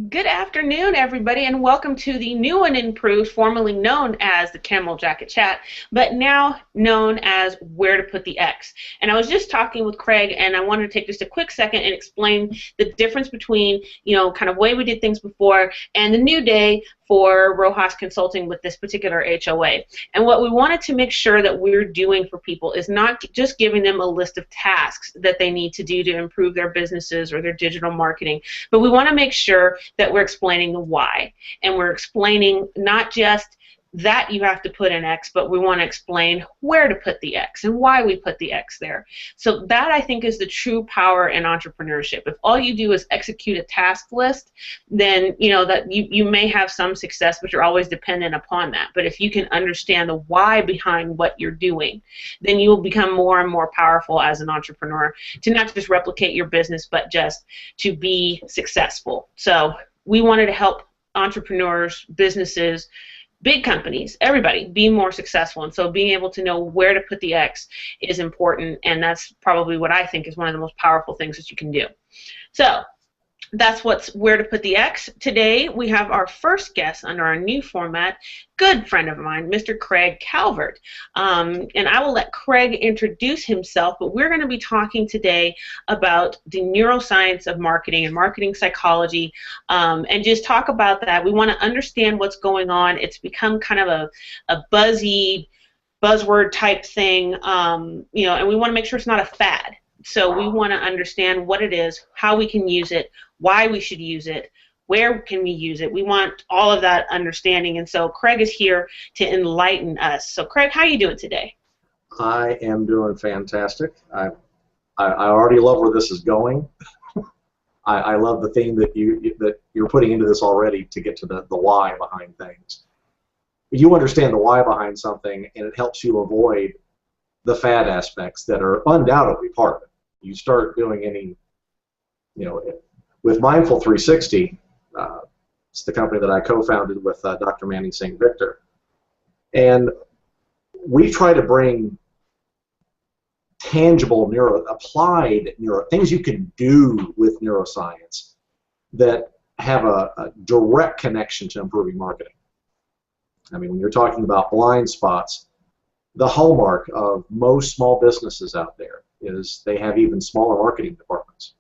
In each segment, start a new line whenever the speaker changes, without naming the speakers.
Good afternoon, everybody, and welcome to the new and improved, formerly known as the Camel Jacket Chat, but now known as Where to Put the X. And I was just talking with Craig, and I wanted to take just a quick second and explain the difference between, kind of way we did things before and the new day for Rojas Consulting with this particular HOA. And what we wanted to make sure that we're doing for people is not just giving them a list of tasks that they need to do to improve their businesses or their digital marketing, but we want to make sure that we're explaining the why. And we're explaining not just that you have to put an X, but we want to explain where to put the X and why we put the X there. So that, I think, is the true power in entrepreneurship. If all you do is execute a task list, then that you may have some success, but you're always dependent upon that. But if you can understand the why behind what you're doing, then you will become more and more powerful as an entrepreneur to not just replicate your business, but just to be successful. So we wanted to help entrepreneurs, businesses, big companies, everybody, be more successful. And so being able to know where to put the X is important, and that's probably what I think is one of the most powerful things that you can do. So that's where to put the X. Today we have our first guest under our new format, good friend of mine, Mr. Craig Calvert. And I will let Craig introduce himself, but we're going to be talking today about the neuroscience of marketing and marketing psychology, and just talk about that. We want to understand what's going on. It's become kind of a buzzy, buzzword type thing, and we want to make sure it's not a fad. So we want to understand what it is, how we can use it, why we should use it, where can we use it. We want all of that understanding, and so Craig is here to enlighten us. So Craig, how are you doing today?
I am doing fantastic. I already love where this is going. I love the theme that you're putting into this already to get to the why behind things. You understand the why behind something, and it helps you avoid the fad aspects that are undoubtedly part of it. You start doing any, with Mindful 360, it's the company that I co-founded with Dr. Manny St. Victor, and we try to bring tangible applied things you can do with neuroscience that have a direct connection to improving marketing. I mean, when you're talking about blind spots, the hallmark of most small businesses out there is they have even smaller marketing departments,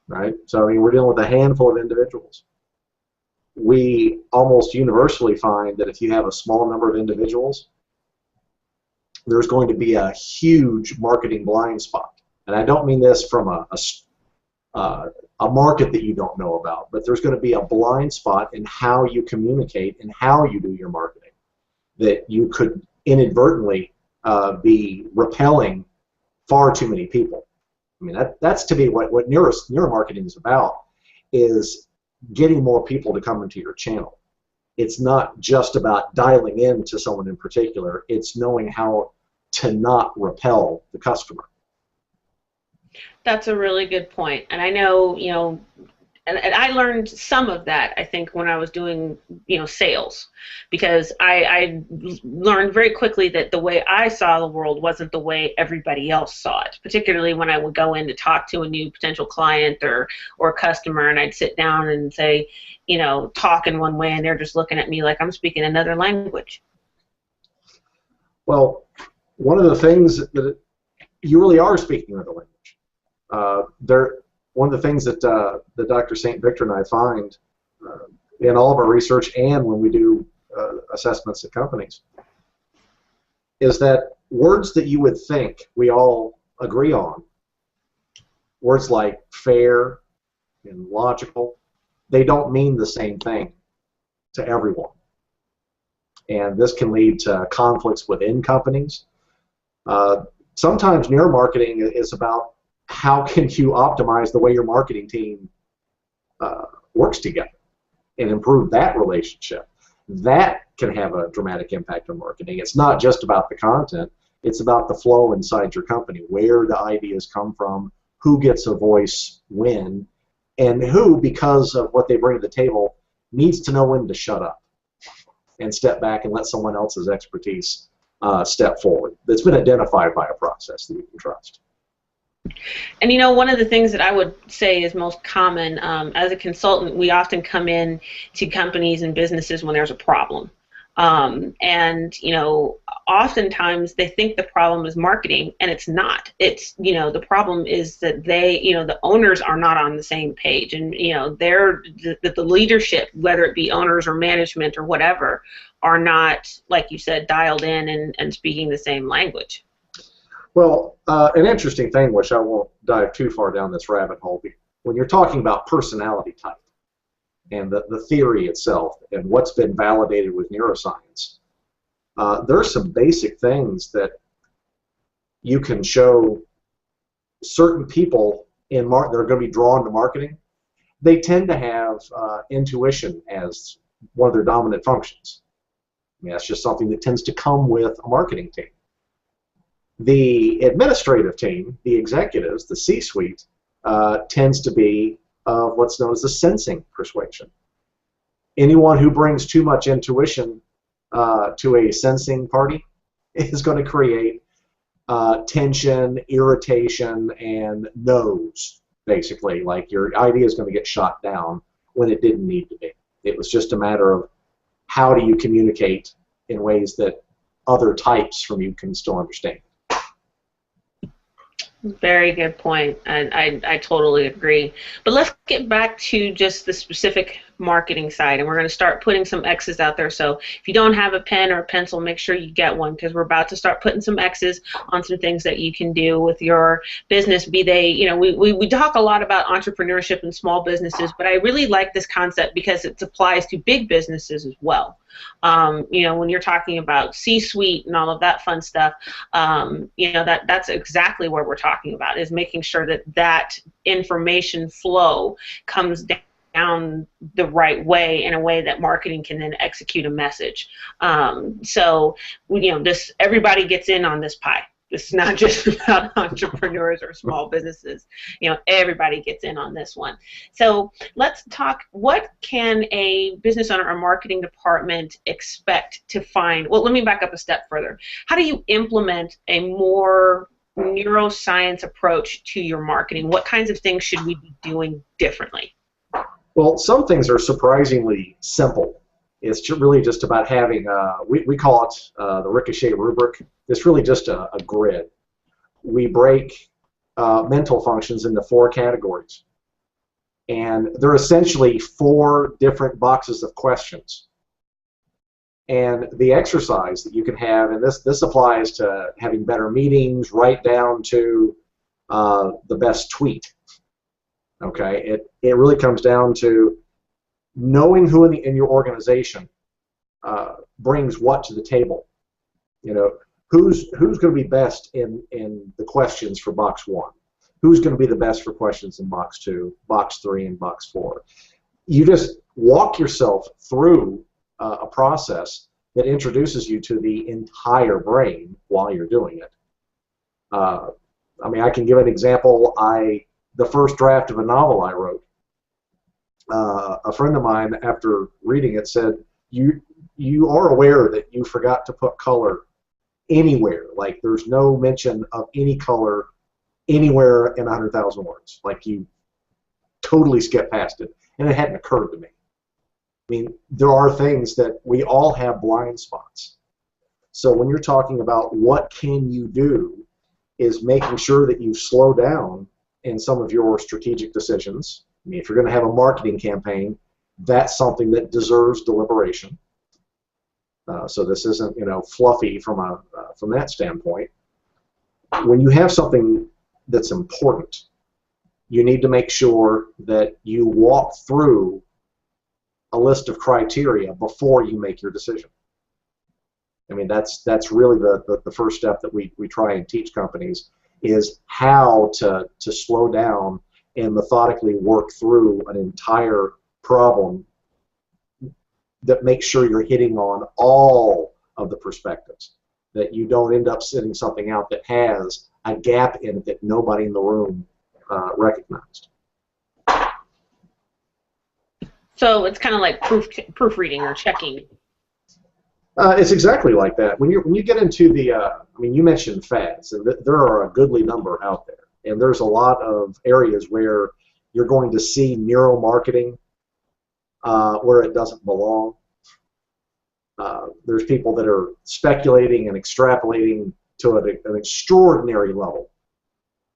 right? So I mean, we're dealing with a handful of individuals. We almost universally find that if you have a small number of individuals, there's going to be a huge marketing blind spot. And I don't mean this from a market that you don't know about, but there's going to be a blind spot in how you communicate and how you do your marketing that you could inadvertently be repelling far too many people. I mean, that's to me what neuromarketing is about, is getting more people to come into your channel. It's not just about dialing in to someone in particular. It's knowing how to not repel the customer.
That's a really good point. And I know, and I learned some of that, I think, when I was doing, sales, because I learned very quickly that the way I saw the world wasn't the way everybody else saw it, particularly when I would go in to talk to a new potential client or customer, and I'd sit down and say, talk in one way, and they're just looking at me like I'm speaking another language.
Well, one of the things that you really are speaking another language. One of the things that Dr. St. Victor and I find in all of our research and when we do assessments at companies is that words that you would think we all agree on, words like fair and logical, they don't mean the same thing to everyone. And this can lead to conflicts within companies. Sometimes neuromarketing is about how can you optimize the way your marketing team works together and improve that relationship. That can have a dramatic impact on marketing. It's not just about the content. It's about the flow inside your company, where the ideas come from, who gets a voice when, and who, because of what they bring to the table, needs to know when to shut up and step back and let someone else's expertise step forward. That's been identified by a process that you can trust.
And you know, one of the things that I would say is most common, as a consultant, we often come in to companies and businesses when there's a problem. And you know, oftentimes they think the problem is marketing, and it's not. It's, you know, the problem is that they, you know, the owners are not on the same page, and you know, they're the leadership, whether it be owners or management or whatever, are not, like you said, dialed in and speaking the same language.
Well, an interesting thing, which I won't dive too far down this rabbit hole, when you're talking about personality type and the theory itself and what's been validated with neuroscience, there are some basic things that you can show certain people that are going to be drawn to marketing. They tend to have intuition as one of their dominant functions. I mean, that's just something that tends to come with a marketing team. The administrative team, the executives, the C-suite, tends to be of what's known as the sensing persuasion. Anyone who brings too much intuition to a sensing party is going to create tension, irritation, and no's, basically. Like, your idea is going to get shot down when it didn't need to be. It was just a matter of how do you communicate in ways that other types from you can still understand.
Very good point. I totally agree. But let's get back to just the specific marketing side, and we're going to start putting some X's out there. So if you don't have a pen or a pencil, make sure you get one, because we're about to start putting some X's on some things that you can do with your business. Be they, you know, we talk a lot about entrepreneurship and small businesses, but I really like this concept because it applies to big businesses as well. You know, when you're talking about C-suite and all of that fun stuff, you know, that's exactly what we're talking about, is making sure that that information flow comes down the right way, in a way that marketing can then execute a message. So, you know, everybody gets in on this pie. This is not just about entrepreneurs or small businesses. You know, everybody gets in on this one. So let's talk, what can a business owner or marketing department expect to find? Well, let me back up a step further. How do you implement a more neuroscience approach to your marketing? What kinds of things should we be doing differently?
Well, some things are surprisingly simple. It's really just about having, we call it the ricochet rubric. It's really just a grid. We break mental functions into 4 categories. And they're essentially 4 different boxes of questions. And the exercise that you can have, and this applies to having better meetings, right down to the best tweet. Okay, it really comes down to knowing who in your organization brings what to the table. You know, who's going to be best in the questions for box 1? Who's going to be the best for questions in box 2, box 3, and box 4? You just walk yourself through a process that introduces you to the entire brain while you're doing it. I mean, I can give an example. The first draft of a novel I wrote, a friend of mine, after reading it, said, you are aware that you forgot to put color anywhere. Like, there's no mention of any color anywhere in 100,000 words. Like, you totally skipped past it, and it hadn't occurred to me. I mean, there are things that we all have blind spots. So when you're talking about what can you do, is making sure that you slow down in some of your strategic decisions. I mean, if you're going to have a marketing campaign, that's something that deserves deliberation. So this isn't, you know, fluffy from that standpoint. When you have something that's important, you need to make sure that you walk through a list of criteria before you make your decision. I mean, that's really the first step that we try and teach companies, is how to slow down and methodically work through an entire problem that makes sure you're hitting on all of the perspectives, that you don't end up sending something out that has a gap in it that nobody in the room recognized.
So it's kind of like proofreading or checking.
It's exactly like that. When you get into the, I mean, you mentioned fads, and there are a goodly number out there. And there's a lot of areas where you're going to see neuromarketing where it doesn't belong. There's people that are speculating and extrapolating to an extraordinary level.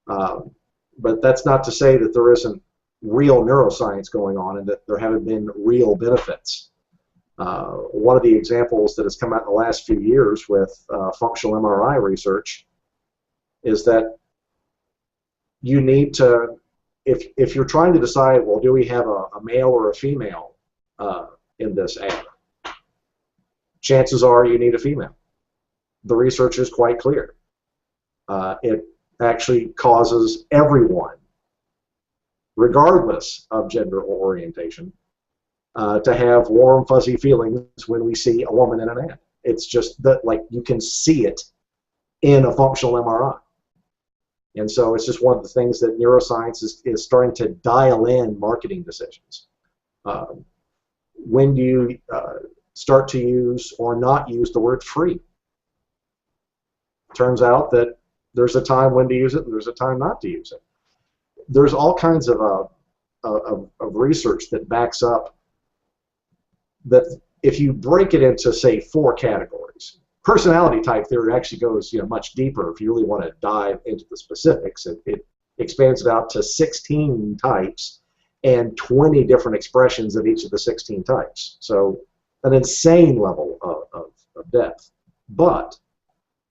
But that's not to say that there isn't real neuroscience going on and that there haven't been real benefits. One of the examples that has come out in the last few years with functional MRI research is that you need to, if you're trying to decide, well, do we have a male or a female in this ad? Chances are you need a female. The research is quite clear. It actually causes everyone, regardless of gender or orientation, to have warm, fuzzy feelings when we see a woman in an ad. It's just that, like, you can see it in a functional MRI. And so it's just one of the things that neuroscience is starting to dial in marketing decisions. When do you start to use or not use the word free? Turns out that there's a time when to use it and there's a time not to use it. There's all kinds of research that backs up that if you break it into, say, 4 categories, personality type theory actually goes much deeper. If you really want to dive into the specifics, it expands it out to 16 types and 20 different expressions of each of the 16 types. So an insane level of depth. But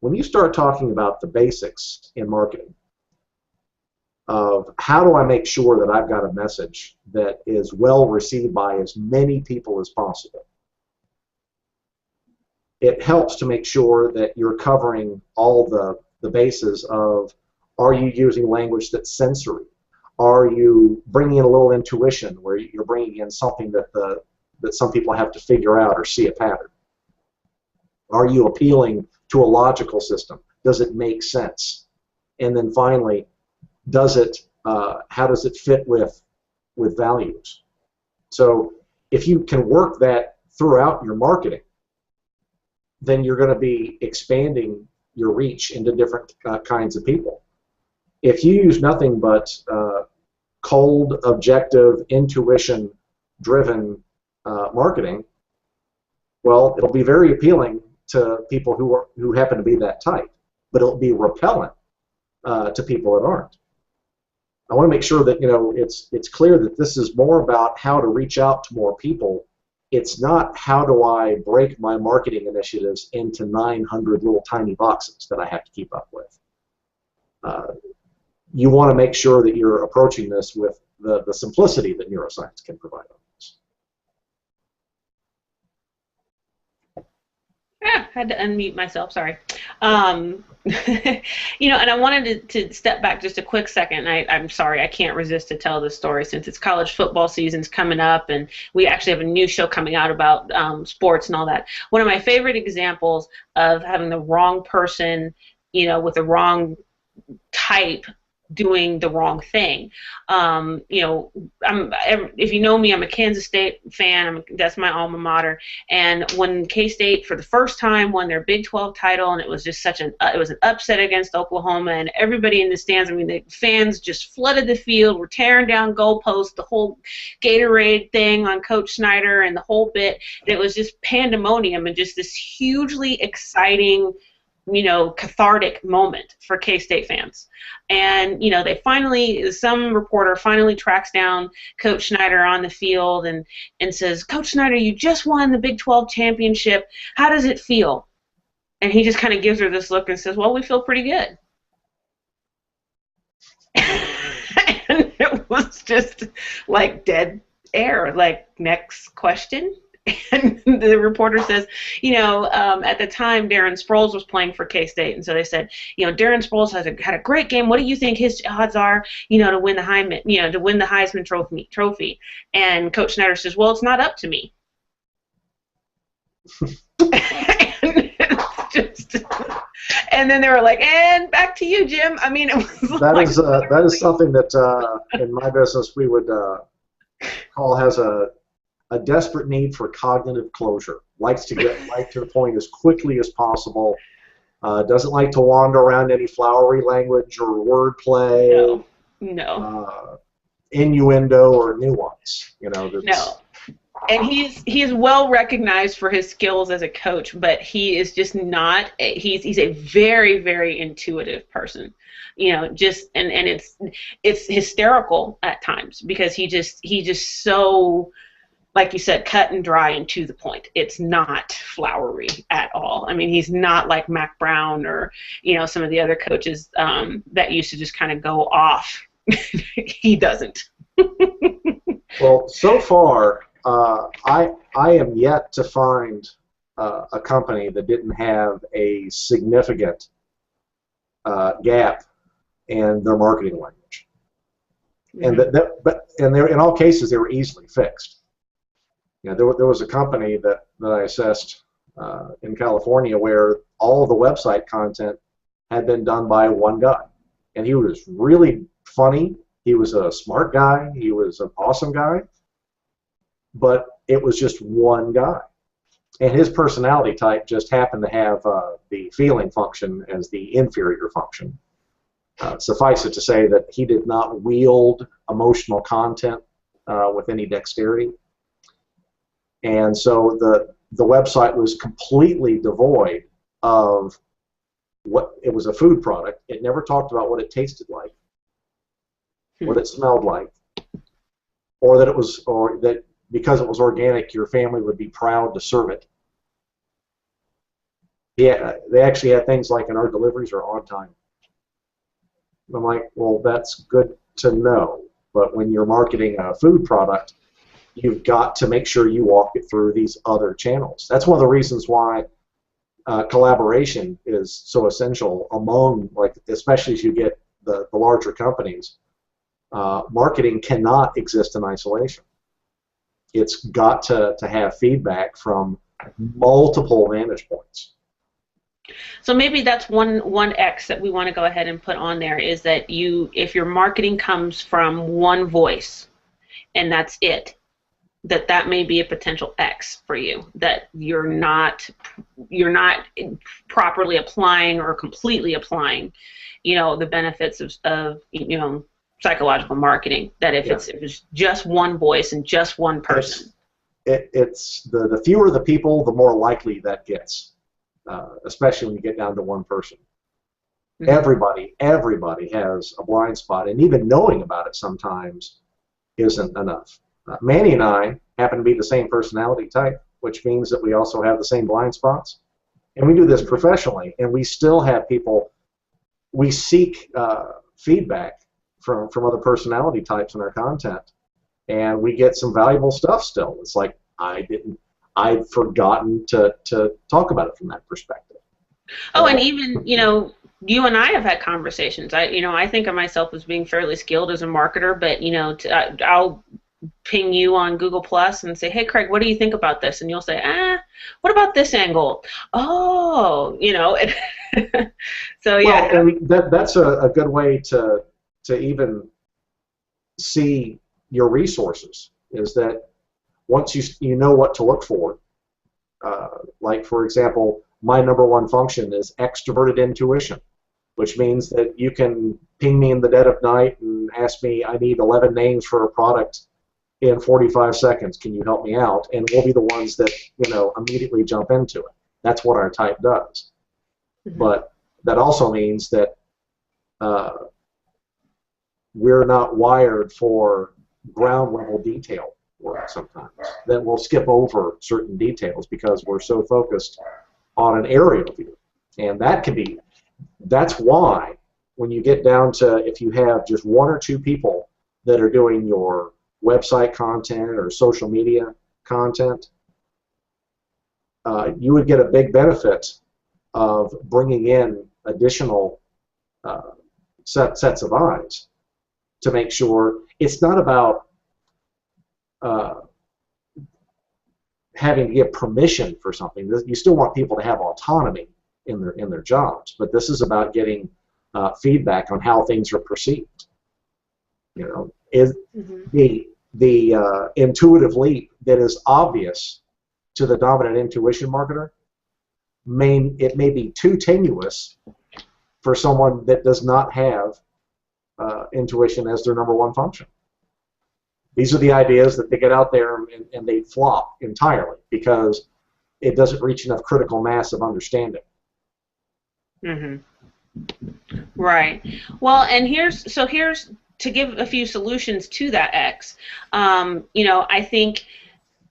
when you start talking about the basics in marketing of how do I make sure that I've got a message that is well received by as many people as possible, it helps to make sure that you're covering all the bases of, are you using language that's sensory? Are you bringing in a little intuition where you're bringing in something that some people have to figure out or see a pattern? Are you appealing to a logical system? Does it make sense? And then finally, how does it fit with values? So if you can work that throughout your marketing, then you're going to be expanding your reach into different kinds of people. If you use nothing but cold, objective, intuition-driven marketing, well, it'll be very appealing to people who happen to be that type, but it'll be repellent to people that aren't. I want to make sure that it's clear that this is more about how to reach out to more people. It's not how do I break my marketing initiatives into 900 little tiny boxes that I have to keep up with. You want to make sure that you're approaching this with the simplicity that neuroscience can provide on this.
Yeah, had to unmute myself, sorry. And I wanted to step back just a quick second. I'm sorry, I can't resist to tell this story since it's college football season's coming up, and we actually have a new show coming out about sports and all that. One of my favorite examples of having the wrong person, with the wrong type doing the wrong thing. If you know me, I'm a Kansas State fan. That's my alma mater. And when K-State for the first time won their Big 12 title, and it was just it was an upset against Oklahoma, and everybody in the stands, the fans just flooded the field, were tearing down goalposts, the whole Gatorade thing on Coach Snyder and the whole bit. And it was just pandemonium and just this hugely exciting, cathartic moment for K-State fans. And, some reporter finally tracks down Coach Snyder on the field and says, Coach Snyder, you just won the Big 12 championship. How does it feel? And he just kind of gives her this look and says, well, we feel pretty good. And it was just like dead air, like, next question. And the reporter says, at the time Darren Sproles was playing for K-State, and so they said, Darren Sproles had a great game. What do you think his odds are, to win the Heisman Trophy? And Coach Snyder says, well, it's not up to me. And then they were like, and back to you, Jim. It was
that is something that in my business we would call has a desperate need for cognitive closure. Likes to get right to the point as quickly as possible. Doesn't like to wander around any flowery language or wordplay.
No.
Innuendo or nuance.
No. And he's well recognized for his skills as a coach, but he is just not. He's a very, very intuitive person. And it's hysterical at times because he just so, like you said, cut and dry and to the point. It's not flowery at all. I mean, he's not like Mac Brown or some of the other coaches that used to just kind of go off. He doesn't.
Well, so far, I am yet to find a company that didn't have a significant gap in their marketing language, and in all cases they were easily fixed. There was a company that I assessed in California where all of the website content had been done by one guy, and he was really funny. He was a smart guy. He was an awesome guy. But it was just one guy. And his personality type just happened to have the feeling function as the inferior function. Suffice it to say that he did not wield emotional content with any dexterity. And so the website was completely devoid of what it was. A food product. It never talked about what it tasted like, what it smelled like, or that because it was organic, your family would be proud to serve it. Yeah, they actually had things like, and our deliveries are on time. I'm like, well, that's good to know. But when you're marketing a food product, you've got to make sure you walk it through these other channels. That's one of the reasons why collaboration is so essential among, especially as you get the larger companies. Marketing cannot exist in isolation. It's got to have feedback from multiple vantage points.
So maybe that's one X that we want to go ahead and put on there, is that if your marketing comes from one voice and that's it, that may be a potential X for you, that you're not properly applying or completely applying the benefits of psychological marketing, that if it's just one voice and just one person.
It's the fewer the people, the more likely that gets, especially when you get down to one person. Mm-hmm. Everybody has a blind spot, and even knowing about it sometimes isn't enough. Manny and I happen to be the same personality type, which means that we also have the same blind spots. And we do this professionally, and we still have people, we seek feedback from other personality types in our content, and we get some valuable stuff still. It's like I'd forgotten to talk about it from that perspective.
And even you and I have had conversations. I think of myself as being fairly skilled as a marketer, but I'll ping you on Google Plus and say, hey Craig, what do you think about this? And you'll say, what about this angle? Oh, So yeah.
Well, and that's a good way to even see your resources, is that once you know what to look for, like for example, my #1 function is Extraverted Intuition, which means that you can ping me in the dead of night and ask me, I need 11 names for a product in 45 seconds. Can you help me out? And we'll be the ones that immediately jump into it. That's what our type does. Mm-hmm. But that also means that we're not wired for ground level detail work sometimes. Then we'll skip over certain details because we're so focused on an aerial view. And that's why when you get down to, if you have just one or two people that are doing your website content or social media content, you would get a big benefit of bringing in additional sets of eyes to make sure it's not about having to give permission for something. You still want people to have autonomy in their jobs, but this is about getting feedback on how things are perceived. Is the intuitive leap that is obvious to the dominant intuition marketer, it may be too tenuous for someone that does not have intuition as their number one function. These are the ideas that they get out there and they flop entirely because it doesn't reach enough critical mass of understanding.
Mm-hmm. Right. Well, and here's to give a few solutions to that X. I think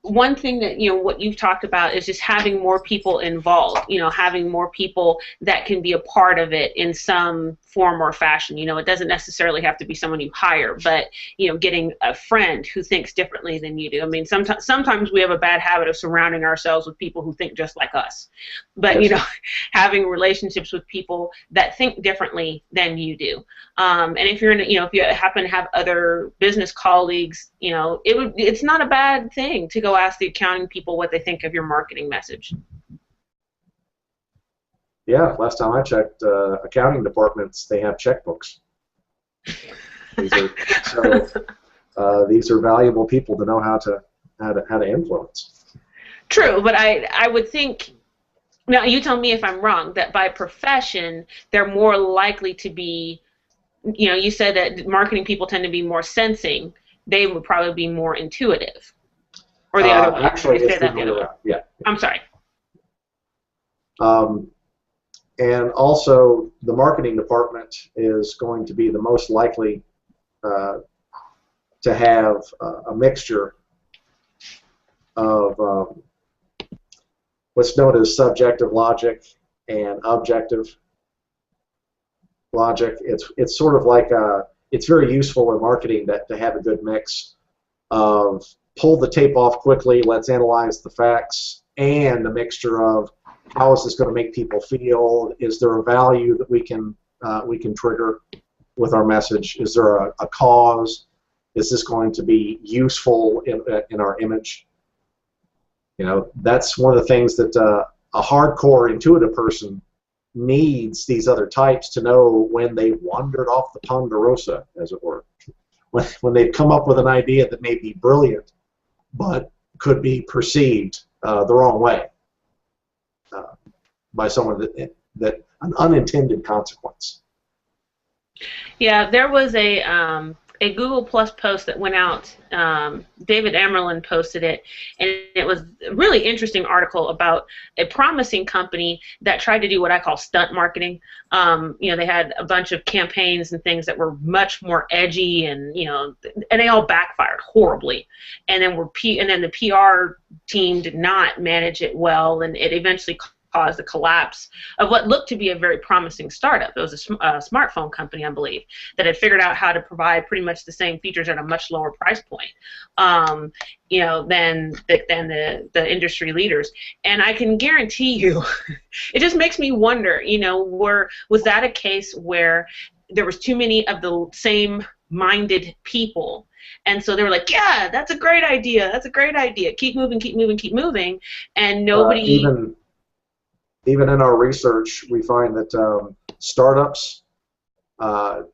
one thing that, what you've talked about is just having more people involved, having more people that can be a part of it in some form or fashion. It doesn't necessarily have to be someone you hire, but, getting a friend who thinks differently than you do. I mean, sometimes we have a bad habit of surrounding ourselves with people who think just like us. But,
Yes.
Having relationships with people that think differently than you do. And if you're if you happen to have other business colleagues, it's not a bad thing to go ask the accounting people what they think of your marketing message.
Yeah, last time I checked, accounting departments, they have checkbooks. These are valuable people to know how to influence.
True, but I would think, now you tell me if I'm wrong, that by profession they're more likely to be, you said that marketing people tend to be more sensing. They would probably be more intuitive. Or the other way.
Actually, it's the other way. Yeah.
I'm sorry.
And also, the marketing department is going to be the most likely to have a mixture of what's known as subjective logic and objective logic. It's sort of like it's very useful in marketing to have a good mix of pull the tape off quickly, let's analyze the facts, and a mixture of how is this going to make people feel? Is there a value that we can trigger with our message? Is there a cause? Is this going to be useful in our image? That's one of the things that a hardcore intuitive person needs these other types to know when they wandered off the ponderosa, as it were. When they've come up with an idea that may be brilliant, but could be perceived the wrong way by someone that an unintended consequence.
Yeah, there was a Google Plus post that went out. David Emerlin posted it, and it was a really interesting article about a promising company that tried to do what I call stunt marketing. They had a bunch of campaigns and things that were much more edgy, and and they all backfired horribly. And then the PR team did not manage it well, and it eventually caused the collapse of what looked to be a very promising startup. It was a smartphone company, I believe, that had figured out how to provide pretty much the same features at a much lower price point, than the industry leaders. And I can guarantee you, it just makes me wonder, was that a case where there was too many of the same-minded people? And so they were like, yeah, that's a great idea. That's a great idea. Keep moving, keep moving, keep moving. And nobody...
Even in our research, we find that startups, there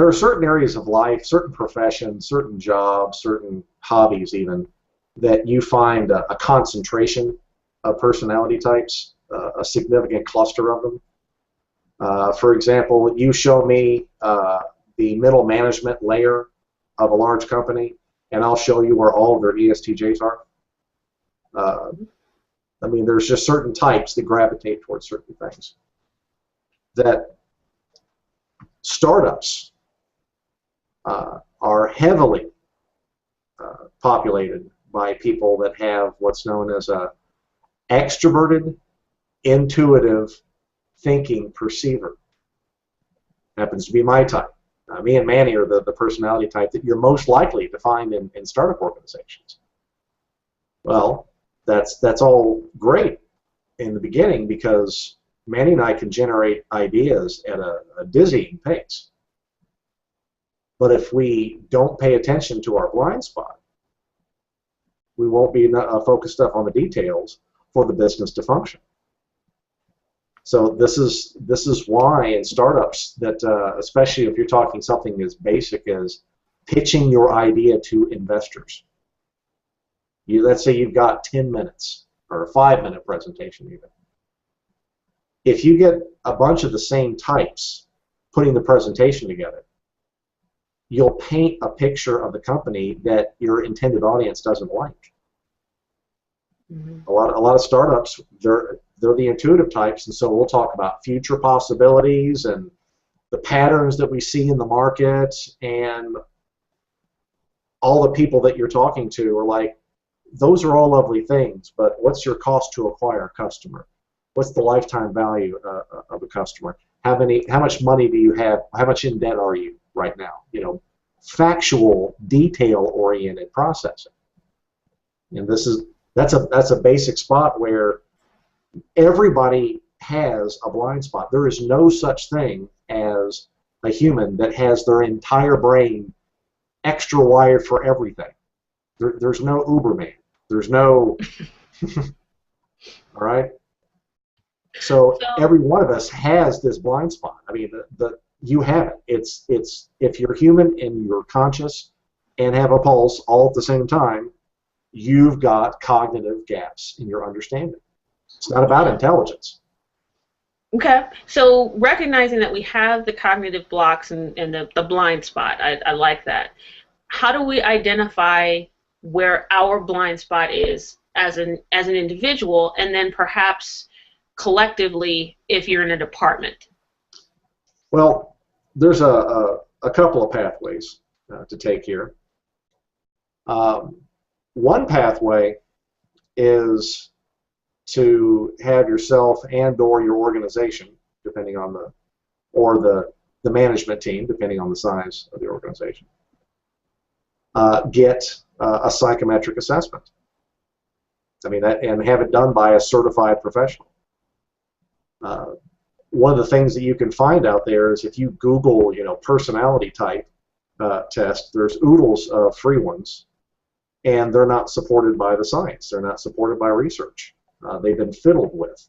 are certain areas of life, certain professions, certain jobs, certain hobbies even, that you find a concentration of personality types, a significant cluster of them. For example, you show me the middle management layer of a large company, and I'll show you where all of their ESTJs are. I mean, there's just certain types that gravitate towards certain things. That startups are heavily populated by people that have what's known as a extroverted, intuitive thinking perceiver. Happens to be my type. Me and Manny are the personality type that you're most likely to find in startup organizations. Well, that's all great in the beginning because Manny and I can generate ideas at a dizzying pace. But if we don't pay attention to our blind spot, we won't be focused up on the details for the business to function. So this is why in startups that, especially if you're talking something as basic as pitching your idea to investors. Let's say you've got 10 minutes or a 5-minute presentation even. if you get a bunch of the same types putting the presentation together, you'll paint a picture of the company that your intended audience doesn't like. A lot of startups, they're the intuitive types, and so we'll talk about future possibilities and the patterns that we see in the market, and all the people that you're talking to are like, those are all lovely things, but what's your cost to acquire a customer? What's the lifetime value of a customer? How much money do you have? How much in debt are you right now? You know, factual, detail-oriented processing. And that's a basic spot where everybody has a blind spot. There is no such thing as a human that has their entire brain extra wired for everything. There's no Uberman. There's no. All right. So every one of us has this blind spot. I mean, you have it. It's if you're human and you're conscious and have a pulse all at the same time, you've got cognitive gaps in your understanding. It's not about intelligence.
Okay, so recognizing that we have the cognitive blocks and the blind spot, I like that. How do we identify where our blind spot is as an individual, and then perhaps collectively if you're in a department?
Well, there's a couple of pathways to take here. One pathway is to have yourself and/or your organization, depending on the management team, depending on the size of the organization, get a psychometric assessment. I mean, and have it done by a certified professional. One of the things that you can find out there is if you Google, personality type test, there's oodles of free ones, and they're not supported by the science. They're not supported by research. They've been fiddled with.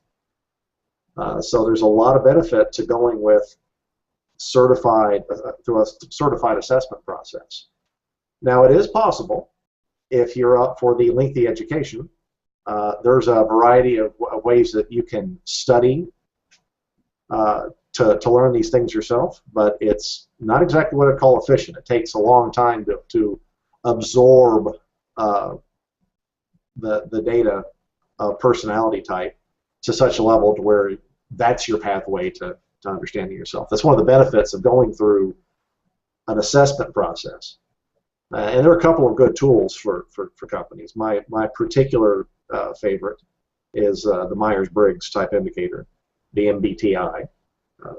So there's a lot of benefit to going with certified through a certified assessment process. Now, it is possible, if you're up for the lengthy education, there's a variety of ways that you can study to learn these things yourself, but it's not exactly what I call efficient. It takes a long time to absorb the data of personality type to such a level to where that's your pathway to understanding yourself. That's one of the benefits of going through an assessment process. And there are a couple of good tools for companies. My particular favorite is the Myers-Briggs type indicator, the MBTI.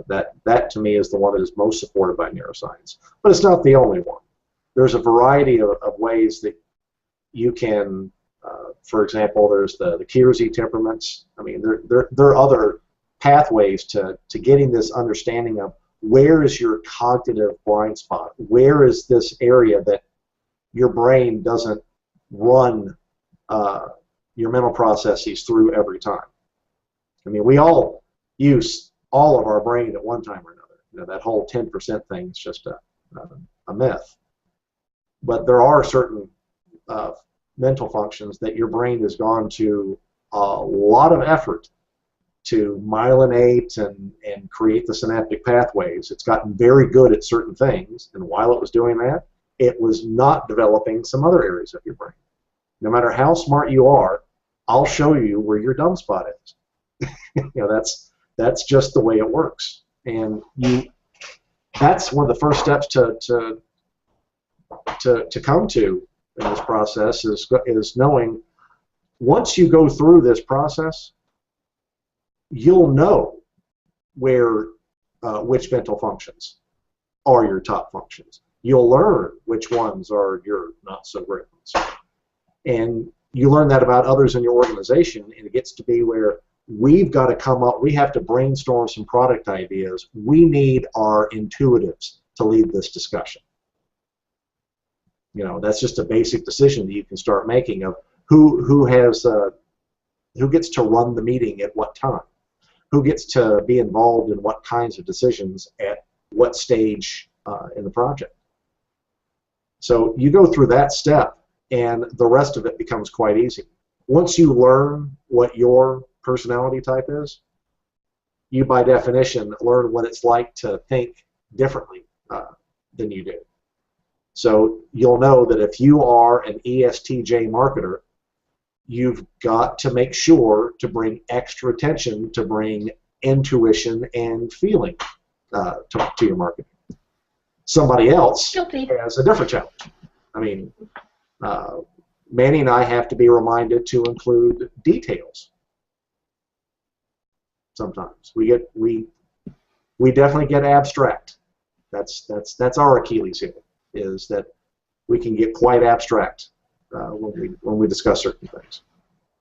That to me is the one that is most supported by neuroscience. But it's not the only one. There's a variety of ways that you can, for example, there's the Kiersey temperaments. I mean, there are other pathways to getting this understanding of where is your cognitive blind spot? Where is this area that your brain doesn't run your mental processes through every time? I mean, we all use all of our brain at one time or another. That whole 10% thing is just a myth. But there are certain mental functions that your brain has gone to a lot of effort to myelinate and create the synaptic pathways. It's gotten very good at certain things, and while it was doing that, it was not developing some other areas of your brain. No matter how smart you are, I'll show you where your dumb spot is. That's just the way it works, and that's one of the first steps to come to in this process is knowing once you go through this process, you'll know where which mental functions are your top functions. You'll learn which ones are your not so great ones, and you learn that about others in your organization, and it gets to be where we've got to come up, we have to brainstorm some product ideas. We need our intuitives to lead this discussion. That's just a basic decision that you can start making of who gets to run the meeting at what time, who gets to be involved in what kinds of decisions at what stage in the project. So you go through that step, and the rest of it becomes quite easy. Once you learn what your personality type is, you by definition learn what it's like to think differently than you do. So you'll know that if you are an ESTJ marketer, you've got to make sure to bring extra attention, to bring intuition and feeling to your marketing. Somebody else has a different challenge. I mean, Manny and I have to be reminded to include details. Sometimes we definitely get abstract. That's our Achilles heel, is that we can get quite abstract when we discuss certain things.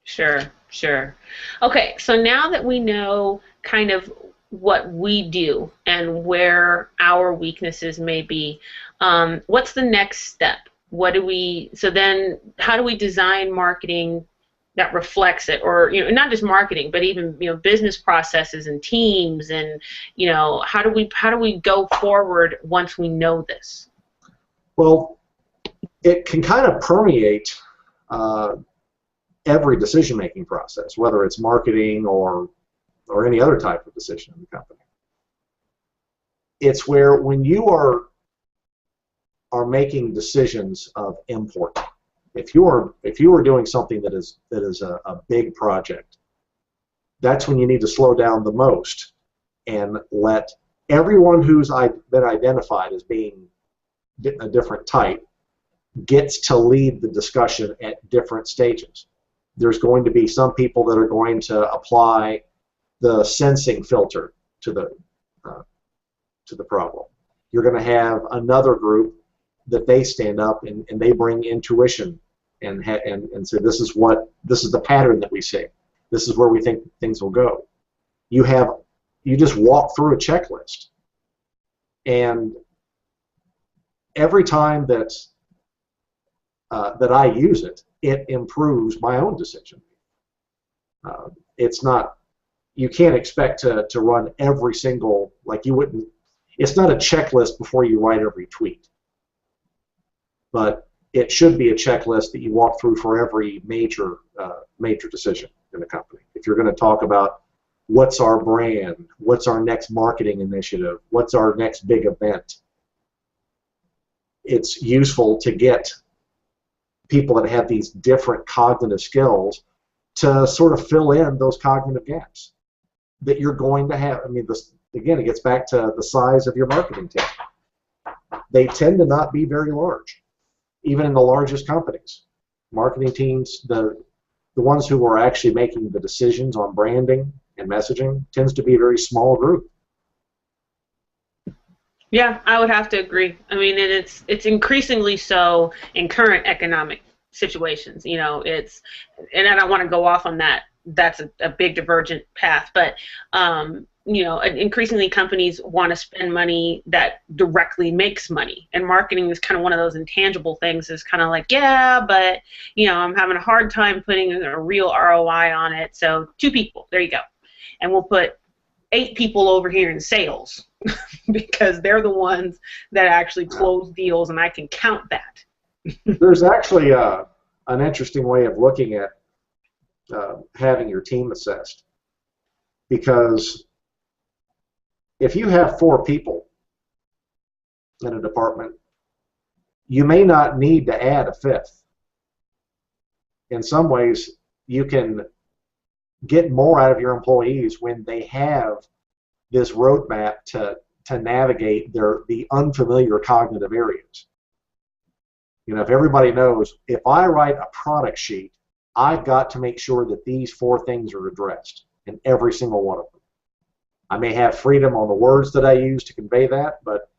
Sure, sure. Okay, so now that we know kind of what we do and where our weaknesses may be, what's the next step? So then how do we design marketing that reflects it? Or, not just marketing, but even, business processes and teams, and, how do we go forward once we know this?
Well, it can kind of permeate every decision-making process, whether it's marketing or any other type of decision in the company. It's where when you are making decisions of import, if you are doing something that is a big project, that's when you need to slow down the most and let everyone who's been identified as being a different type gets to lead the discussion at different stages. There's going to be some people that are going to apply the sensing filter to the problem. You're going to have another group that they stand up and they bring intuition and say, this is the pattern that we see. This is where we think things will go. You just walk through a checklist, and every time that I use it, it improves my own decision. It's not, you can't expect to run every single, like you wouldn't, it's not a checklist before you write every tweet. But it should be a checklist that you walk through for every major decision in the company. If you're going to talk about what's our brand, what's our next marketing initiative, what's our next big event, it's useful to get people that have these different cognitive skills to sort of fill in those cognitive gaps that you're going to have. I mean, again, it gets back to the size of your marketing team. They tend to not be very large, even in the largest companies. Marketing teams, the ones who are actually making the decisions on branding and messaging, tends to be a very small group.
Yeah, I would have to agree. I mean, and it's increasingly so in current economic situations. And I don't want to go off on that. That's a big divergent path, but increasingly companies want to spend money that directly makes money, and marketing is kind of one of those intangible things. Is kind of like, yeah, but I'm having a hard time putting a real ROI on it. So 2 people, there you go, and we'll put 8 people over here in sales because they're the ones that actually close deals, and I can count that.
There's actually an interesting way of looking at having your team assessed, because if you have 4 people in a department, you may not need to add a 5th. In some ways, you can get more out of your employees when they have this roadmap to navigate the unfamiliar cognitive areas. If everybody knows, if I write a product sheet, I've got to make sure that these 4 things are addressed in every single one of them. I may have freedom on the words that I use to convey that, but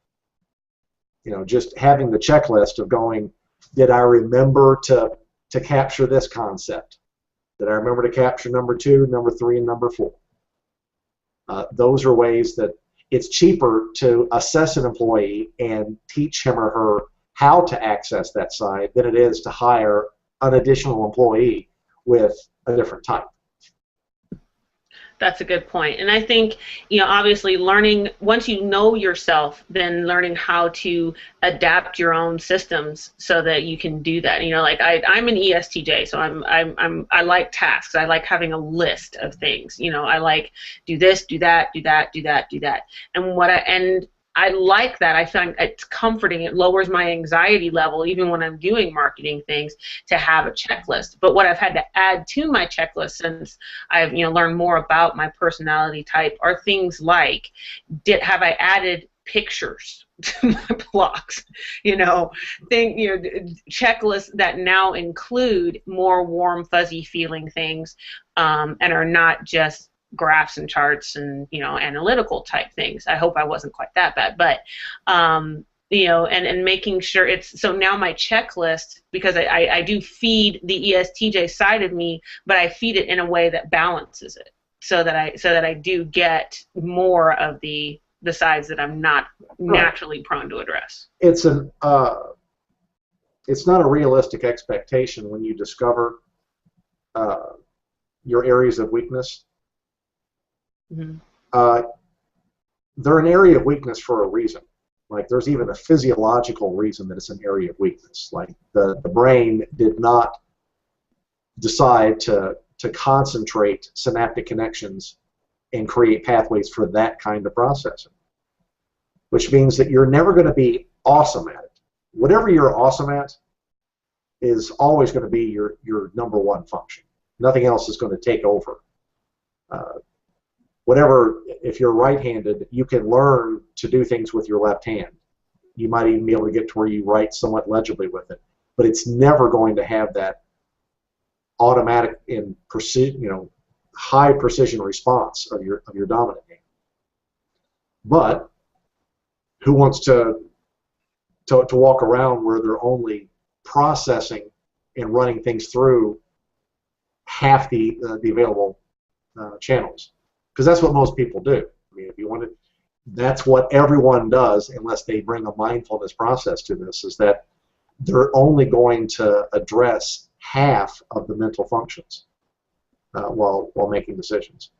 just having the checklist of going, did I remember to capture this concept? Did I remember to capture number 2, number 3, and number 4? Those are ways that it's cheaper to assess an employee and teach him or her how to access that side than it is to hire an additional employee with a different type.
That's a good point. And I think, obviously learning, once you know yourself, then learning how to adapt your own systems so that you can do that. Like I'm an ESTJ, so I like tasks. I like having a list of things. I like do this, do that, do that, do that, do that. And I like that. I find it's comforting. It lowers my anxiety level, even when I'm doing marketing things, to have a checklist. But what I've had to add to my checklist since I've learned more about my personality type are things like, have I added pictures to my blogs? Checklists that now include more warm, fuzzy feeling things, and are not just graphs and charts and analytical type things. I hope I wasn't quite that bad, but and making sure it's so now my checklist, because I do feed the ESTJ side of me, but I feed it in a way that balances it so that I do get more of the sides that I'm not naturally prone to address.
It's not a realistic expectation when you discover your areas of weakness.
Mm-hmm.
They're an area of weakness for a reason. Like there's even a physiological reason that it's an area of weakness. Like the brain did not decide to concentrate synaptic connections and create pathways for that kind of processing, which means that you're never going to be awesome at it. Whatever you're awesome at is always going to be your number one function. Nothing else is going to take over. If you're right-handed, you can learn to do things with your left hand. You might even be able to get to where you write somewhat legibly with it, but it's never going to have that automatic and high precision response of your dominant hand. But who wants to walk around where they're only processing and running things through half the available channels? Because that's what most people do. I mean, if you want to, that's what everyone does, unless they bring a mindfulness process to this, is that they're only going to address half of the mental functions while making decisions.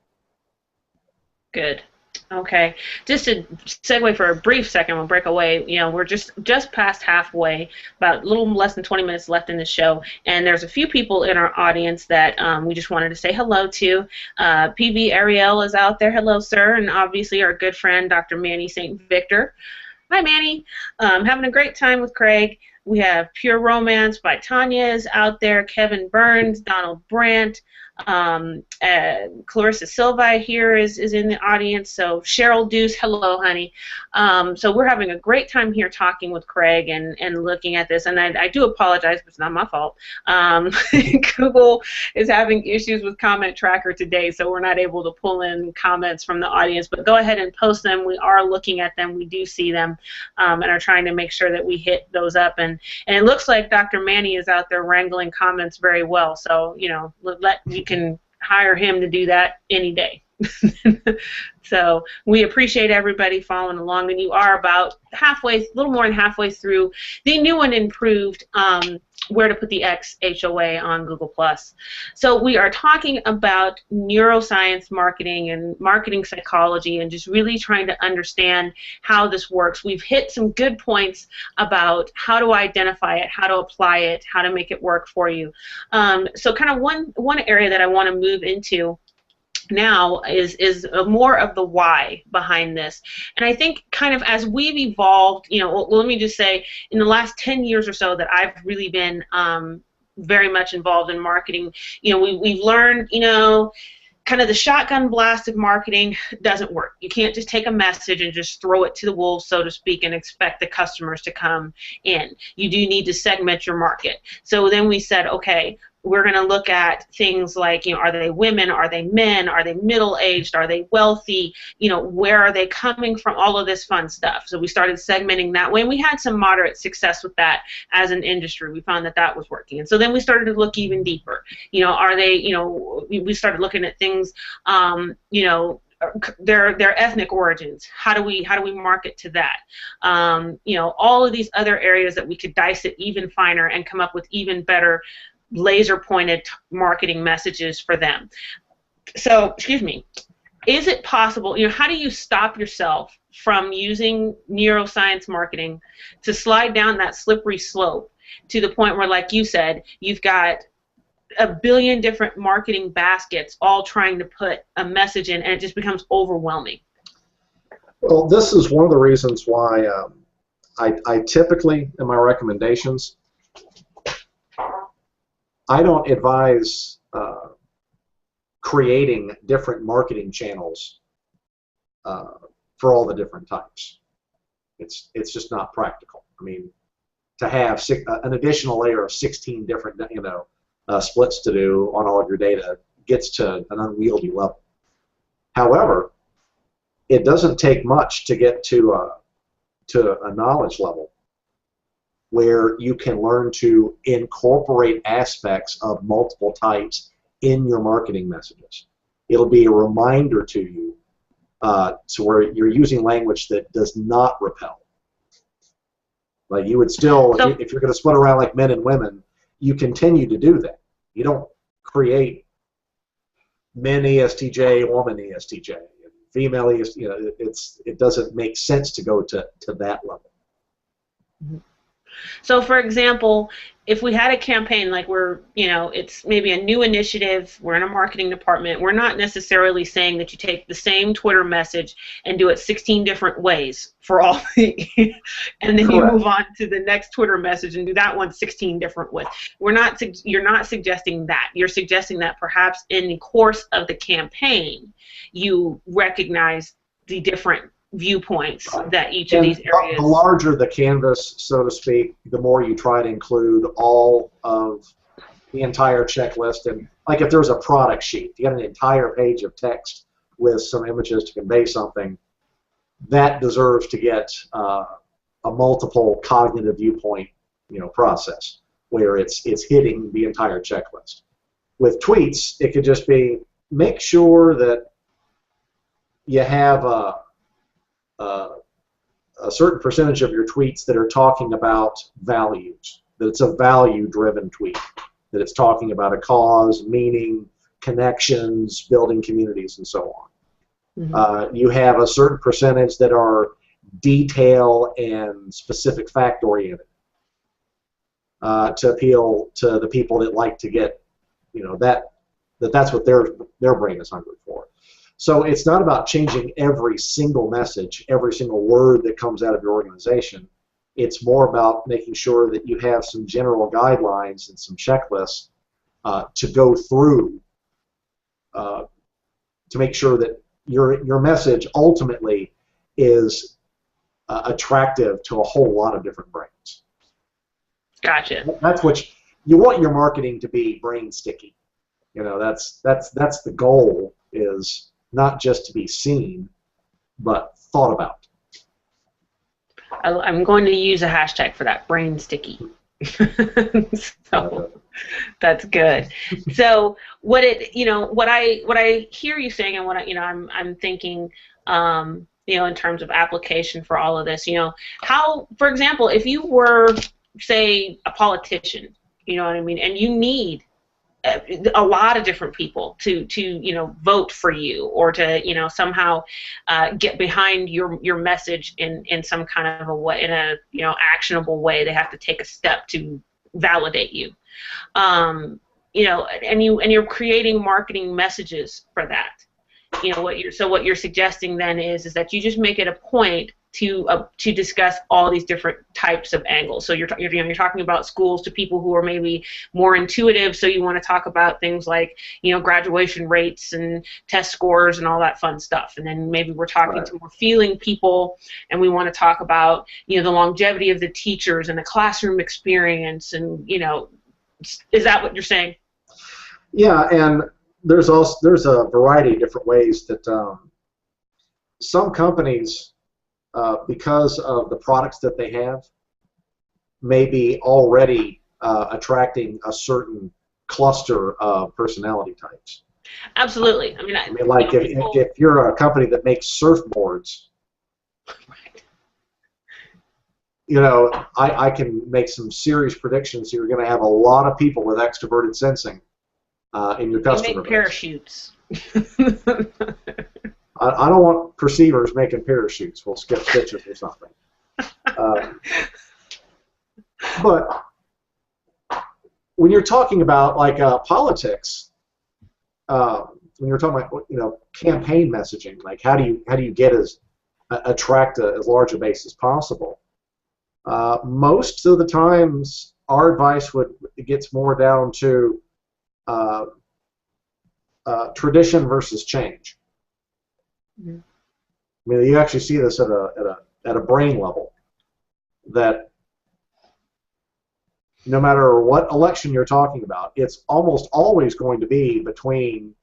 Good. Okay. Just to segue for a brief second, we'll break away. We're just past halfway, about a little less than 20 minutes left in the show, and there's a few people in our audience that we just wanted to say hello to. PV Ariel is out there. Hello, sir. And obviously our good friend, Dr. Manny St. Victor. Hi, Manny. Having a great time with Craig. We have Pure Romance by Tanya is out there. Kevin Burns, Donald Brandt. Clarissa Silva here is in the audience. So Cheryl Deuce, hello, honey. So we're having a great time here talking with Craig and looking at this. And I do apologize, but it's not my fault. Google is having issues with Comment Tracker today, so we're not able to pull in comments from the audience. But go ahead and post them. We are looking at them. We do see them, and are trying to make sure that we hit those up. And it looks like Dr. Manny is out there wrangling comments very well. So you can hire him to do that any day. So we appreciate everybody following along, and you are about halfway, a little more than halfway through the new and improved Where to Put the X HOA on Google+. So we are talking about neuroscience marketing and marketing psychology and just really trying to understand how this works. We've hit some good points about how to identify it, how to apply it, how to make it work for you. So kind of one area that I want to move into now is more of the why behind this. And I think kind of as we've evolved, let me just say, in the last 10 years or so that I've really been very much involved in marketing, we've learned, kind of the shotgun blast of marketing doesn't work. You can't just take a message and just throw it to the wolves, so to speak, and expect the customers to come in. You do need to segment your market. So then we said, okay, we're going to look at things like, are they women? Are they men? Are they middle-aged? Are they wealthy? Where are they coming from? All of this fun stuff. So we started segmenting that way, and we had some moderate success with that as an industry. We found that was working. And so then we started to look even deeper. Are they, we started looking at things, their ethnic origins. How do we market to that? All of these other areas that we could dice it even finer and come up with even better laser-pointed marketing messages for them. So, excuse me. is it possible, how do you stop yourself from using neuroscience marketing to slide down that slippery slope to the point where, like you said, you've got a billion different marketing baskets all trying to put a message in, and it just becomes overwhelming?
Well, this is one of the reasons why I typically, in my recommendations, I don't advise creating different marketing channels for all the different types. It's just not practical. I mean, to have an additional layer of 16 different splits to do on all of your data gets to an unwieldy level. However, it doesn't take much to get to a knowledge level where you can learn to incorporate aspects of multiple types in your marketing messages. It'll be a reminder to you to where you're using language that does not repel. Like you would still, if you're going to split around like men and women, you continue to do that. You don't create men ESTJ, woman ESTJ, female ESTJ. It doesn't make sense to go to that level.
Mm-hmm. So, for example, if we had a campaign like it's maybe a new initiative, we're in a marketing department, we're not necessarily saying that you take the same Twitter message and do it 16 different ways for all, and then you move on to the next Twitter message and do that one 16 different ways. You're not suggesting that. You're suggesting that perhaps in the course of the campaign, you recognize the different viewpoints that each of these areas.
The larger the canvas, so to speak, the more you try to include all of the entire checklist. And like if there's a product sheet, you got an entire page of text with some images to convey something, that deserves to get a multiple cognitive viewpoint, process where it's hitting the entire checklist. With tweets, it could just be make sure that you have a certain percentage of your tweets that are talking about values, that it's a value-driven tweet, that it's talking about a cause, meaning, connections, building communities, and so on. Mm-hmm. You have a certain percentage that are detail and specific fact-oriented to appeal to the people that like to get, that's what their brain is hungry for. So it's not about changing every single message, every single word that comes out of your organization. It's more about making sure that you have some general guidelines and some checklists to go through to make sure that your message ultimately is attractive to a whole lot of different brains.
Gotcha.
That's what you want your marketing to be, brain sticky. That's the goal, is not just to be seen, but thought about.
I'm going to use a hashtag for that, brain sticky. So that's good. So what I hear you saying, and what I'm thinking, in terms of application for all of this, how, for example, if you were, say, a politician, you know what I mean, and you need a lot of different people to vote for you, or to somehow get behind your message in some kind of a way, in a actionable way. They have to take a step to validate you, and you're creating marketing messages for that. What you're suggesting then is that you just make it a point to discuss all these different types of angles. So you're talking about schools to people who are maybe more intuitive. So you want to talk about things like graduation rates and test scores and all that fun stuff. And then maybe we're talking to more feeling people, and we want to talk about the longevity of the teachers and the classroom experience. And is that what you're saying?
Yeah, and there's a variety of different ways that some companies, because of the products that they have, may be already attracting a certain cluster of personality types.
Absolutely. I mean,
like if you're a company that makes surfboards, I can make some serious predictions. You're going to have a lot of people with extroverted sensing in your customer base.
Make parachutes.
I don't want perceivers making parachutes. We'll skip stitches or something. But when you're talking about like politics, when you're talking about campaign messaging, like how do you get attract as large a base as possible? Most of the times, our advice gets more down to tradition versus change. Mm-hmm. I mean, you actually see this at a brain level, that no matter what election you're talking about, it's almost always going to be between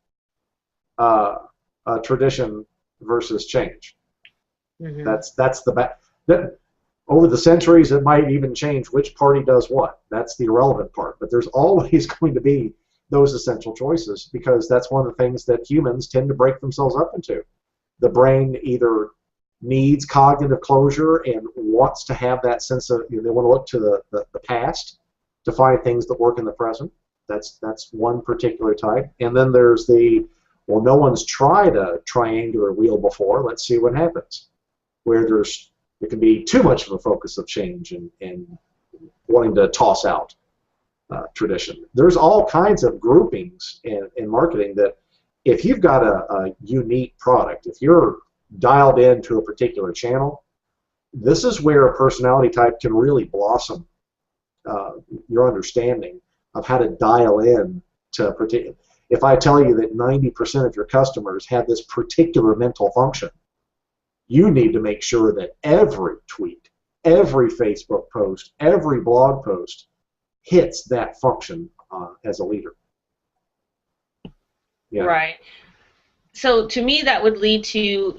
tradition versus change. Mm-hmm. That's that. Over the centuries, it might even change which party does what. That's the irrelevant part. But there's always going to be those essential choices, because that's one of the things that humans tend to break themselves up into. The brain either needs cognitive closure and wants to have that sense of, they want to look to the past to find things that work in the present. That's one particular type. And then there's well, no one's tried a triangular wheel before. Let's see what happens. Where there can be too much of a focus of change and wanting to toss out tradition. There's all kinds of groupings in marketing that if you've got a unique product, if you're dialed into a particular channel, this is where a personality type can really blossom your understanding of how to dial in to particular. If I tell you that 90% of your customers have this particular mental function, you need to make sure that every tweet, every Facebook post, every blog post hits that function as a leader. Yeah.
Right. So to me, that would lead to,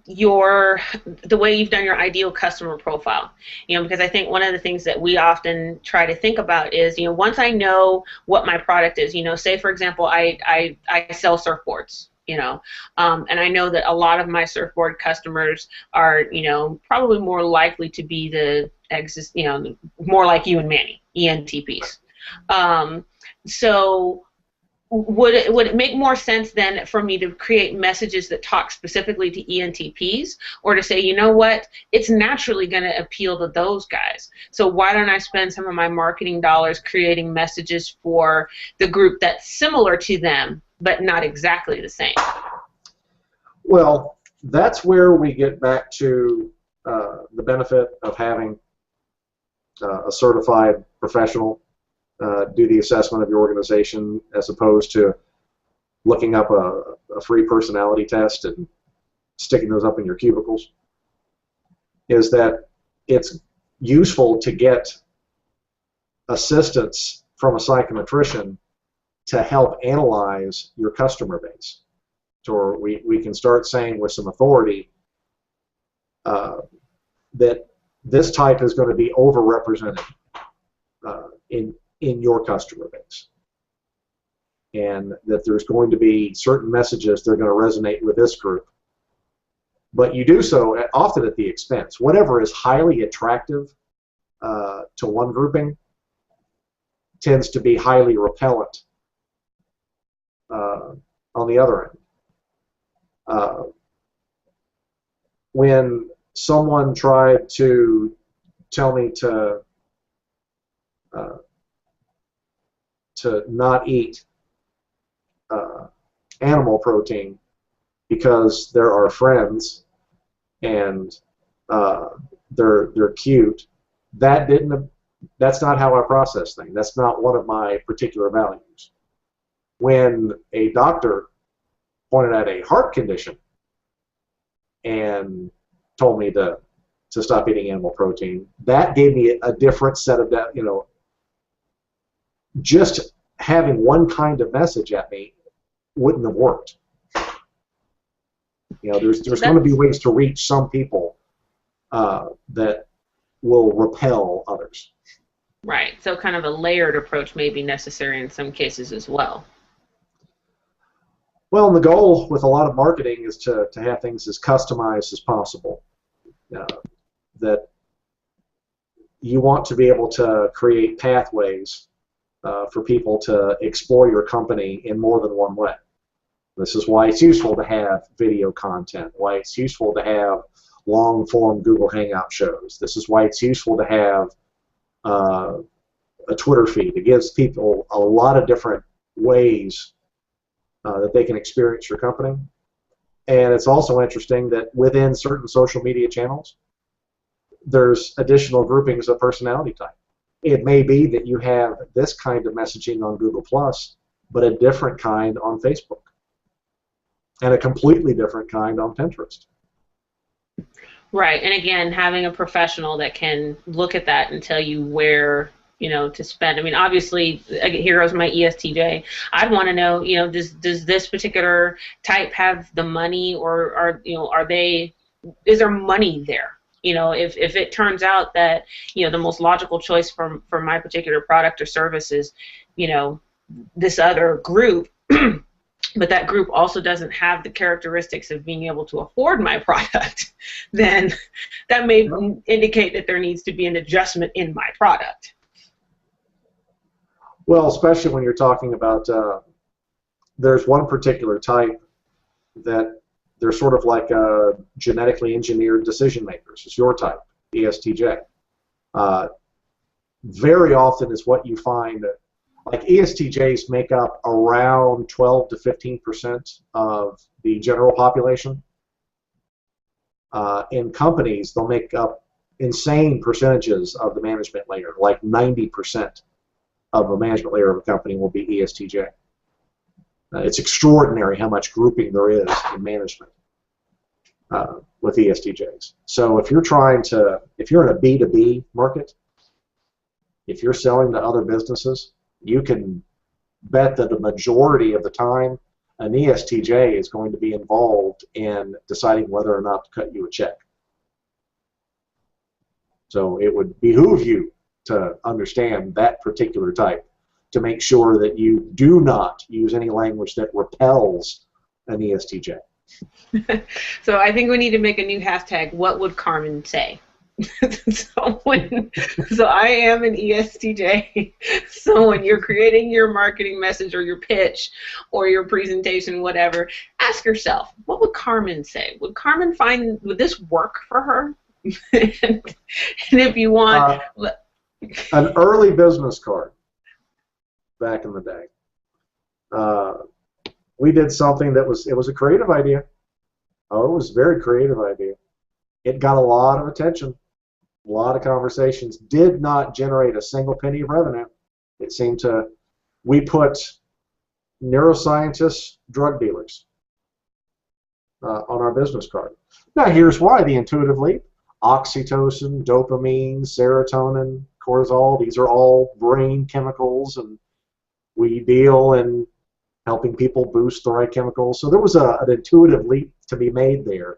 the way you've done your ideal customer profile, because I think one of the things that we often try to think about is, once I know what my product is, say for example, I sell surfboards, and I know that a lot of my surfboard customers are, probably more likely to be more like you and Manny, ENTPs. So would it make more sense then for me to create messages that talk specifically to ENTPs, or to say, you know what, it's naturally going to appeal to those guys, so why don't I spend some of my marketing dollars creating messages for the group that's similar to them but not exactly the same?
Well, that's where we get back to the benefit of having a certified professional do the assessment of your organization, as opposed to looking up a free personality test and sticking those up in your cubicles. Is that it's useful to get assistance from a psychometrician to help analyze your customer base. So we can start saying with some authority that this type is going to be overrepresented in your customer base, and that there's going to be certain messages that are going to resonate with this group. But you do so often at the expense. Whatever is highly attractive to one grouping tends to be highly repellent on the other end. When someone tried to tell me to not eat animal protein because they're our friends and they're cute, that's not how I process things. That's not one of my particular values. When a doctor pointed out a heart condition and told me to stop eating animal protein, that gave me a different set of just having one kind of message at me wouldn't have worked. There's going to be ways to reach some people that will repel others.
Right. So kind of a layered approach may be necessary in some cases as well.
Well, and the goal with a lot of marketing is to have things as customized as possible. That you want to be able to create pathways for people to explore your company in more than one way. This is why it's useful to have video content, why it's useful to have long-form Google Hangout shows. This is why it's useful to have a Twitter feed. It gives people a lot of different ways that they can experience your company. And it's also interesting that within certain social media channels, there's additional groupings of personality type. It may be that you have this kind of messaging on Google+, but a different kind on Facebook, and a completely different kind on Pinterest.
Right, and again, having a professional that can look at that and tell you where, you know, to spend. I mean, obviously, here goes my ESTJ. I'd want to know, you know, does this particular type have the money, or is there money there? You know, if it turns out that, you know, the most logical choice for my particular product or service is, you know, this other group, but that group also doesn't have the characteristics of being able to afford my product, then that may indicate that there needs to be an adjustment in my product.
Well, especially when you're talking about, there's one particular type that they're sort of like genetically engineered decision makers. It's your type, ESTJ. Very often is what you find that, like, ESTJs make up around 12 to 15% of the general population. In companies, they'll make up insane percentages of the management layer, like 90% of the management layer of a company will be ESTJ. It's extraordinary how much grouping there is in management with ESTJs. So if you're in a B2B market, if you're selling to other businesses, you can bet that the majority of the time an ESTJ is going to be involved in deciding whether or not to cut you a check. So it would behoove you to understand that particular type, to make sure that you do not use any language that repels an ESTJ.
So I think we need to make a new hashtag, what would Carmen say? So I am an ESTJ. So when you're creating your marketing message or your pitch or your presentation, whatever, ask yourself, what would Carmen say? Would this work for her? And if you want...
an early business card back in the day. We did something that was a creative idea. Oh, it was a very creative idea. It got a lot of attention, a lot of conversations, did not generate a single penny of revenue. It seemed to, we put neuroscientists, drug dealers on our business card. Now here's why, the intuitive leap: oxytocin, dopamine, serotonin, cortisol, these are all brain chemicals, and we deal in helping people boost the right chemicals. So there was an intuitive leap to be made there.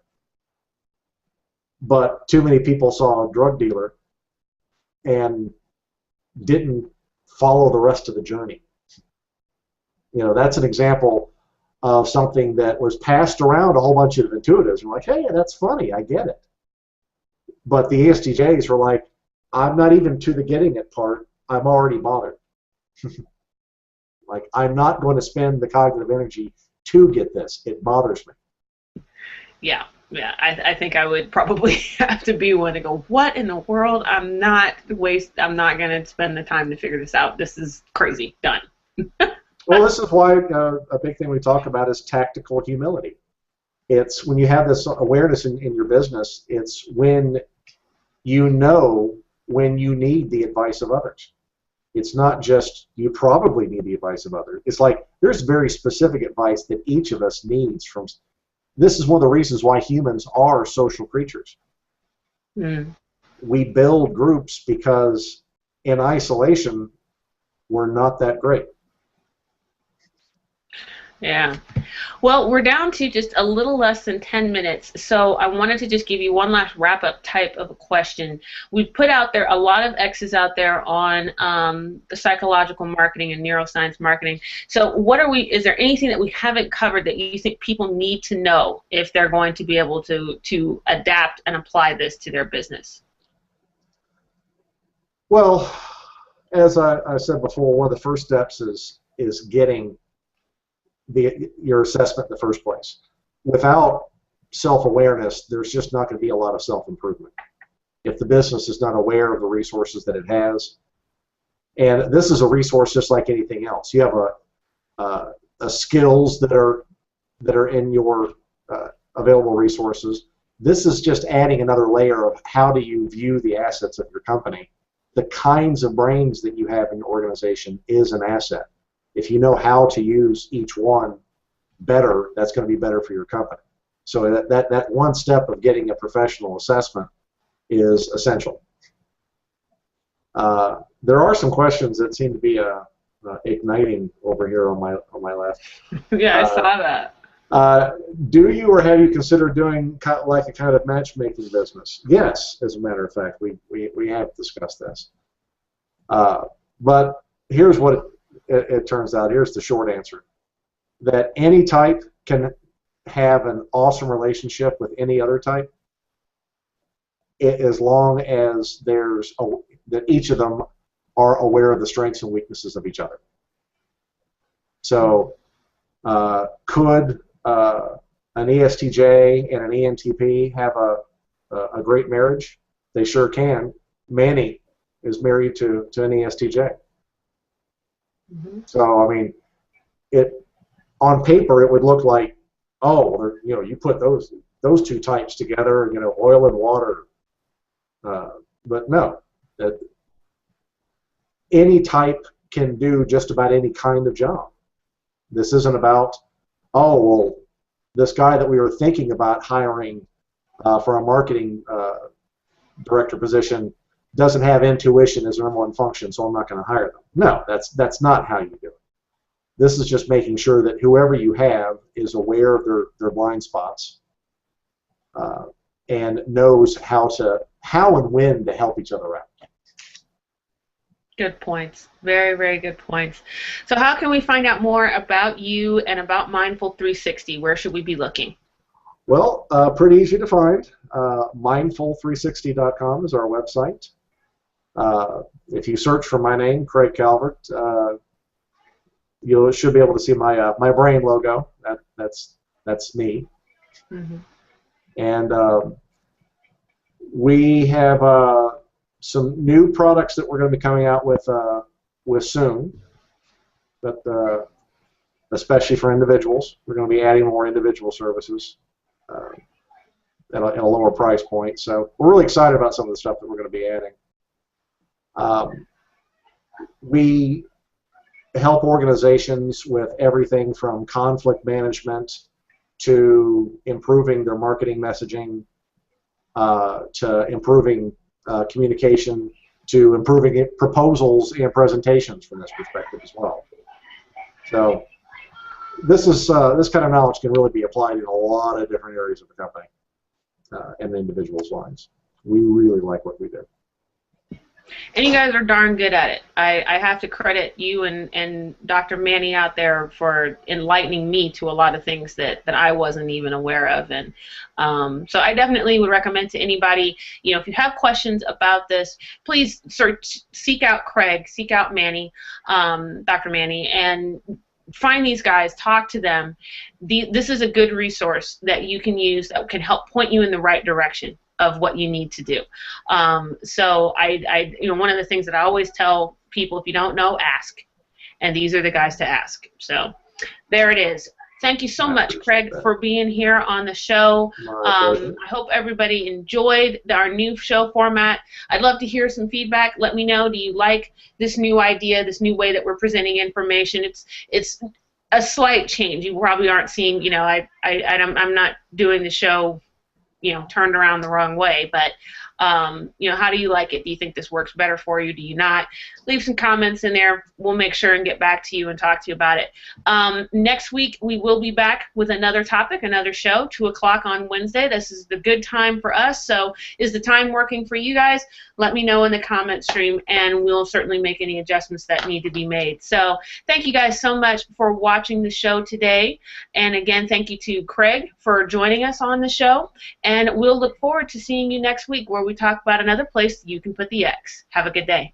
But too many people saw a drug dealer and didn't follow the rest of the journey. You know, that's an example of something that was passed around a whole bunch of intuitives. We're like, hey, that's funny, I get it. But the ESTJs were like, I'm not even to the getting it part, I'm already bothered. Like, I'm not going to spend the cognitive energy to get this. It bothers me.
Yeah, I think I would probably have to be one to go, what in the world? I'm not going to spend the time to figure this out. This is crazy. Done.
Well, this is why a big thing we talk about is tactical humility. It's when you have this awareness in your business, it's when you know when you need the advice of others. It's not just you probably need the advice of others. It's like there's very specific advice that each of us needs from. This is one of the reasons why humans are social creatures. Mm. We build groups because in isolation, we're not that great.
Yeah. Well, we're down to just a little less than 10 minutes, so I wanted to just give you one last wrap-up type of a question. We've put out there a lot of X's out there on the psychological marketing and neuroscience marketing. So is there anything that we haven't covered that you think people need to know if they're going to be able to adapt and apply this to their business?
Well, as I said before, one of the first steps is getting your assessment in the first place. Without self-awareness, there's just not going to be a lot of self-improvement if the business is not aware of the resources that it has. And this is a resource just like anything else. You have a skills that are in your available resources. This is just adding another layer of how do you view the assets of your company. The kinds of brains that you have in your organization is an asset. If you know how to use each one better, that's going to be better for your company. So that one step of getting a professional assessment is essential. There are some questions that seem to be igniting over here on my left.
Yeah, I saw that.
Do you or have you considered doing like a kind of matchmaking business? Yes, as a matter of fact, we have discussed this. But here's what it turns out. Here's the short answer: that any type can have an awesome relationship with any other type, as long as that each of them are aware of the strengths and weaknesses of each other. So, could an ESTJ and an ENTP have a great marriage? They sure can. Manny is married to an ESTJ. Mm-hmm. So, I mean, on paper it would look like, oh, you put those two types together, oil and water. But no, any type can do just about any kind of job. This isn't about, oh, well, this guy that we were thinking about hiring for a marketing director position doesn't have intuition as their number one function, so I'm not going to hire them. No, that's not how you do it. This is just making sure that whoever you have is aware of their blind spots and knows how and when to help each other out.
Good points. Very, very good points. So how can we find out more about you and about Mindful 360? Where should we be looking?
Well, pretty easy to find. Mindful360.com is our website. If you search for my name, Craig Calvert, you should be able to see my brain logo. That's me. Mm-hmm. And we have some new products that we're going to be coming out with soon, but especially for individuals. We're going to be adding more individual services at a lower price point. So we're really excited about some of the stuff that we're going to be adding. We help organizations with everything from conflict management to improving their marketing messaging, to improving communication, to improving proposals and presentations from this perspective as well. So this kind of knowledge can really be applied in a lot of different areas of the company and the individual's lives. We really like what we do.
And you guys are darn good at it. I have to credit you and Dr. Manny out there for enlightening me to a lot of things that I wasn't even aware of. And so I definitely would recommend to anybody, if you have questions about this, please seek out Craig, seek out Manny, Dr. Manny, and find these guys, talk to them. This is a good resource that you can use that can help point you in the right direction of what you need to do. So one of the things that I always tell people, if you don't know, ask. And these are the guys to ask. So there it is. Thank you so much, Craig, for being here on the show. I hope everybody enjoyed our new show format. I'd love to hear some feedback. Let me know, do you like this new idea, this new way that we're presenting information? It's a slight change. You probably aren't seeing, I'm not doing the show turned around the wrong way, but how do you like it? Do you think this works better for you? Do you not? Leave some comments in there. We'll make sure and get back to you and talk to you about it. Next week we will be back with another topic, another show, 2 o'clock on Wednesday. This is the good time for us. So is the time working for you guys? Let me know in the comment stream, and we'll certainly make any adjustments that need to be made. So thank you guys so much for watching the show today. And again, thank you to Craig for joining us on the show. And we'll look forward to seeing you next week, where we talk about another place you can put the X. Have a good day.